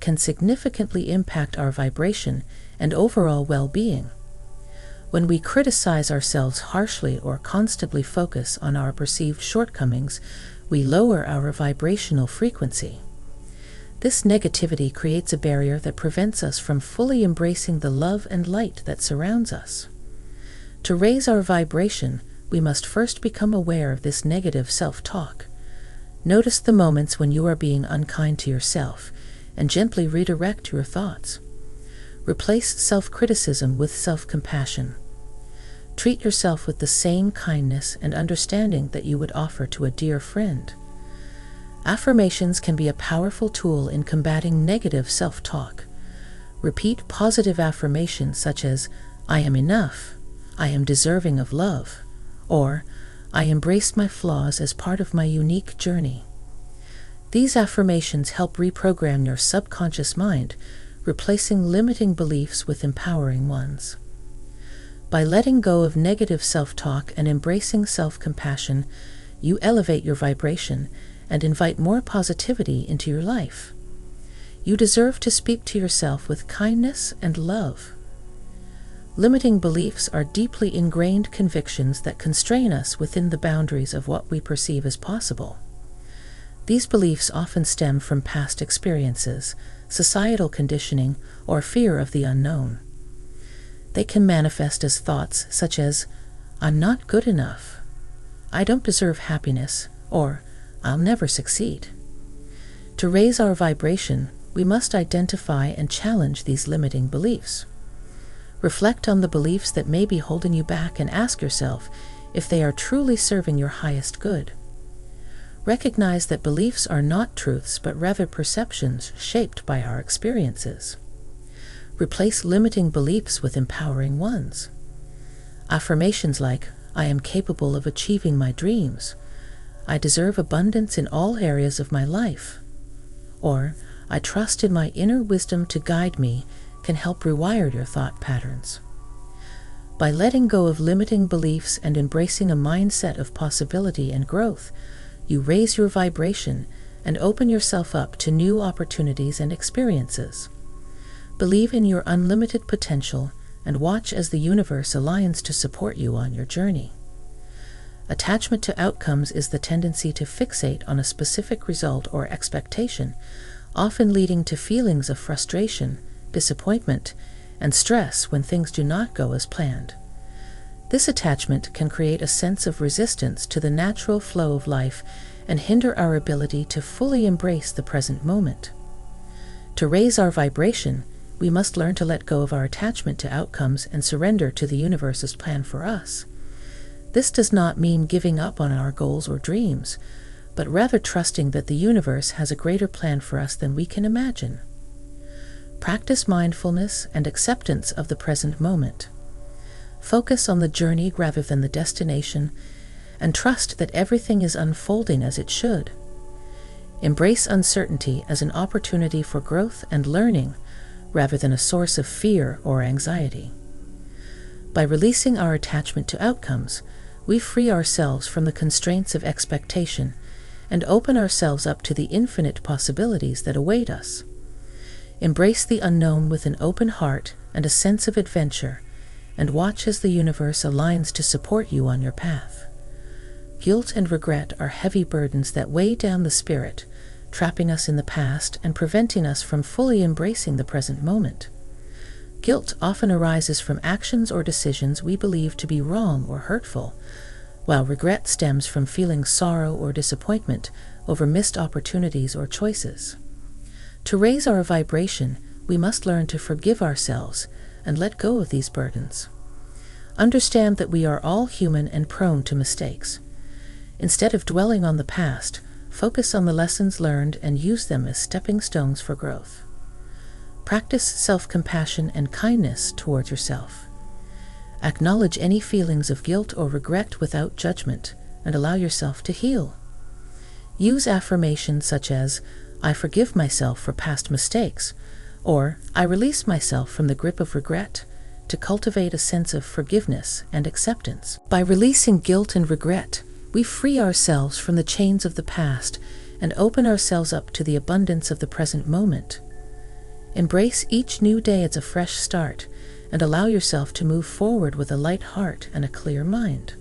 can significantly impact our vibration and overall well-being. When we criticize ourselves harshly or constantly focus on our perceived shortcomings, we lower our vibrational frequency. This negativity creates a barrier that prevents us from fully embracing the love and light that surrounds us. To raise our vibration, we must first become aware of this negative self-talk. Notice the moments when you are being unkind to yourself and gently redirect your thoughts. Replace self-criticism with self-compassion. Treat yourself with the same kindness and understanding that you would offer to a dear friend. Affirmations can be a powerful tool in combating negative self-talk. Repeat positive affirmations such as, "I am enough," "I am deserving of love," or "I embrace my flaws as part of my unique journey." These affirmations help reprogram your subconscious mind, replacing limiting beliefs with empowering ones. By letting go of negative self-talk and embracing self-compassion, you elevate your vibration and invite more positivity into your life. You deserve to speak to yourself with kindness and love. Limiting beliefs are deeply ingrained convictions that constrain us within the boundaries of what we perceive as possible. These beliefs often stem from past experiences, societal conditioning, or fear of the unknown. They can manifest as thoughts such as, "I'm not good enough," "I don't deserve happiness," or "I'll never succeed." To raise our vibration, we must identify and challenge these limiting beliefs. Reflect on the beliefs that may be holding you back and ask yourself if they are truly serving your highest good. Recognize that beliefs are not truths but rather perceptions shaped by our experiences. Replace limiting beliefs with empowering ones. Affirmations like, "I am capable of achieving my dreams," "I deserve abundance in all areas of my life," or "I trust in my inner wisdom to guide me," can help rewire your thought patterns. By letting go of limiting beliefs and embracing a mindset of possibility and growth, you raise your vibration and open yourself up to new opportunities and experiences. Believe in your unlimited potential and watch as the universe aligns to support you on your journey. Attachment to outcomes is the tendency to fixate on a specific result or expectation, often leading to feelings of frustration, disappointment, and stress when things do not go as planned. This attachment can create a sense of resistance to the natural flow of life and hinder our ability to fully embrace the present moment. To raise our vibration, we must learn to let go of our attachment to outcomes and surrender to the universe's plan for us. This does not mean giving up on our goals or dreams, but rather trusting that the universe has a greater plan for us than we can imagine. Practice mindfulness and acceptance of the present moment. Focus on the journey rather than the destination, and trust that everything is unfolding as it should. Embrace uncertainty as an opportunity for growth and learning, rather than a source of fear or anxiety. By releasing our attachment to outcomes, we free ourselves from the constraints of expectation and open ourselves up to the infinite possibilities that await us. Embrace the unknown with an open heart and a sense of adventure, and watch as the universe aligns to support you on your path. Guilt and regret are heavy burdens that weigh down the spirit, trapping us in the past and preventing us from fully embracing the present moment. Guilt often arises from actions or decisions we believe to be wrong or hurtful, while regret stems from feeling sorrow or disappointment over missed opportunities or choices. To raise our vibration, we must learn to forgive ourselves and let go of these burdens. Understand that we are all human and prone to mistakes. Instead of dwelling on the past, focus on the lessons learned and use them as stepping stones for growth. Practice self-compassion and kindness towards yourself. Acknowledge any feelings of guilt or regret without judgment and allow yourself to heal. Use affirmations such as, "I forgive myself for past mistakes," or "I release myself from the grip of regret," to cultivate a sense of forgiveness and acceptance. By releasing guilt and regret, we free ourselves from the chains of the past and open ourselves up to the abundance of the present moment. Embrace each new day as a fresh start, and allow yourself to move forward with a light heart and a clear mind.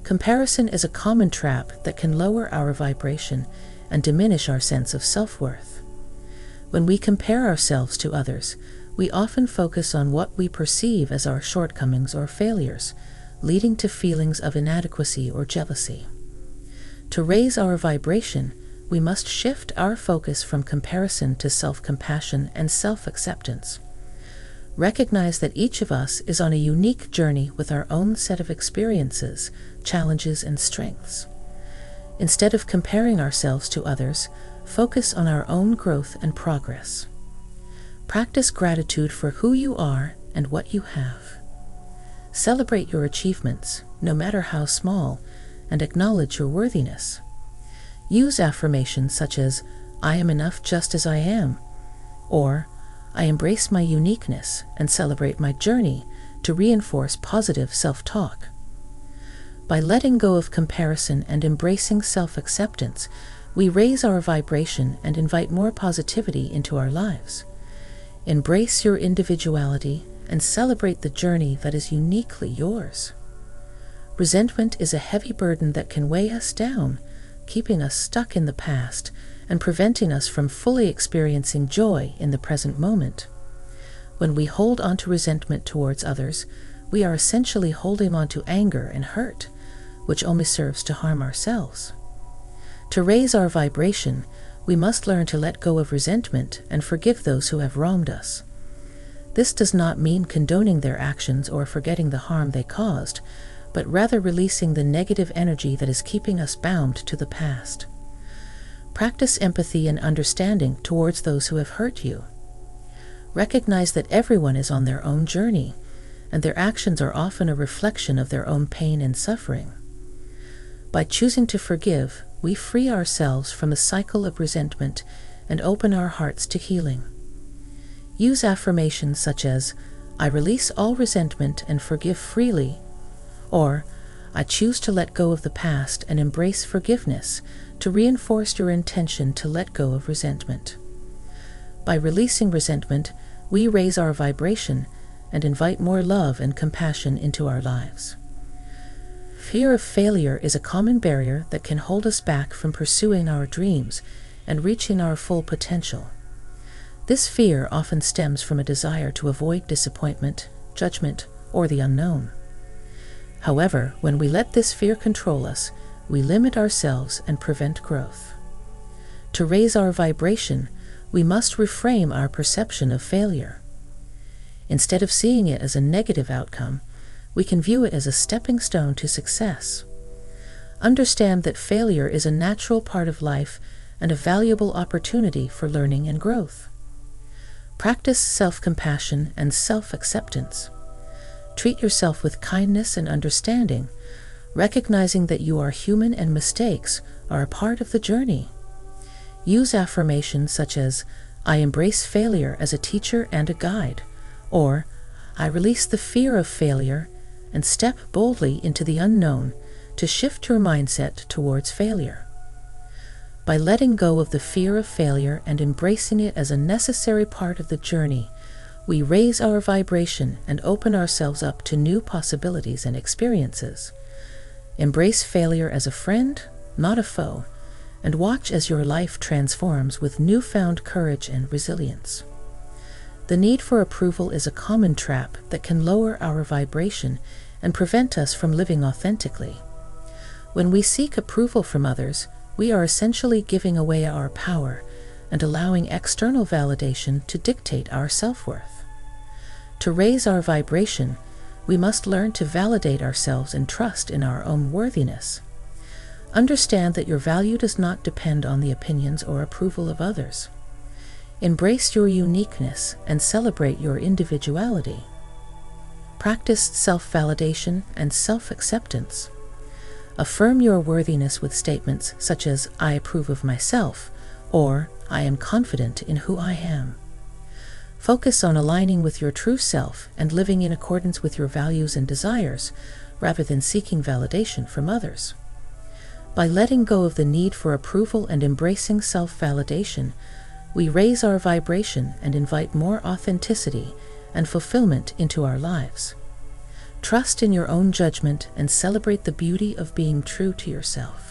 Comparison is a common trap that can lower our vibration and diminish our sense of self-worth. When we compare ourselves to others, we often focus on what we perceive as our shortcomings or failures, leading to feelings of inadequacy or jealousy. To raise our vibration, we must shift our focus from comparison to self-compassion and self-acceptance. Recognize that each of us is on a unique journey with our own set of experiences, challenges, and strengths. Instead of comparing ourselves to others, focus on our own growth and progress. Practice gratitude for who you are and what you have. Celebrate your achievements, no matter how small, and acknowledge your worthiness. Use affirmations such as, "I am enough just as I am," or "I embrace my uniqueness and celebrate my journey," to reinforce positive self-talk. By letting go of comparison and embracing self-acceptance, we raise our vibration and invite more positivity into our lives. Embrace your individuality and celebrate the journey that is uniquely yours. Resentment is a heavy burden that can weigh us down, keeping us stuck in the past and preventing us from fully experiencing joy in the present moment. When we hold on to resentment towards others, we are essentially holding on to anger and hurt, which only serves to harm ourselves. To raise our vibration, we must learn to let go of resentment and forgive those who have wronged us. This does not mean condoning their actions or forgetting the harm they caused, but rather releasing the negative energy that is keeping us bound to the past. Practice empathy and understanding towards those who have hurt you. Recognize that everyone is on their own journey, and their actions are often a reflection of their own pain and suffering. By choosing to forgive, we free ourselves from the cycle of resentment and open our hearts to healing. Use affirmations such as, "I release all resentment and forgive freely," or "I choose to let go of the past and embrace forgiveness," to reinforce your intention to let go of resentment. By releasing resentment, we raise our vibration and invite more love and compassion into our lives. Fear of failure is a common barrier that can hold us back from pursuing our dreams and reaching our full potential. This fear often stems from a desire to avoid disappointment, judgment, or the unknown. However, when we let this fear control us, we limit ourselves and prevent growth. To raise our vibration, we must reframe our perception of failure. Instead of seeing it as a negative outcome, we can view it as a stepping stone to success. Understand that failure is a natural part of life and a valuable opportunity for learning and growth. Practice self-compassion and self-acceptance. Treat yourself with kindness and understanding, recognizing that you are human and mistakes are a part of the journey. Use affirmations such as, "I embrace failure as a teacher and a guide," or "I release the fear of failure and step boldly into the unknown," to shift your mindset towards failure. By letting go of the fear of failure and embracing it as a necessary part of the journey, we raise our vibration and open ourselves up to new possibilities and experiences. Embrace failure as a friend, not a foe, and watch as your life transforms with newfound courage and resilience. The need for approval is a common trap that can lower our vibration and prevent us from living authentically. When we seek approval from others, we are essentially giving away our power and allowing external validation to dictate our self-worth. To raise our vibration, we must learn to validate ourselves and trust in our own worthiness. Understand that your value does not depend on the opinions or approval of others. Embrace your uniqueness and celebrate your individuality. Practice self-validation and self-acceptance. Affirm your worthiness with statements such as, "I approve of myself," or "I am confident in who I am." Focus on aligning with your true self and living in accordance with your values and desires, rather than seeking validation from others. By letting go of the need for approval and embracing self-validation, we raise our vibration and invite more authenticity and fulfillment into our lives. Trust in your own judgment and celebrate the beauty of being true to yourself.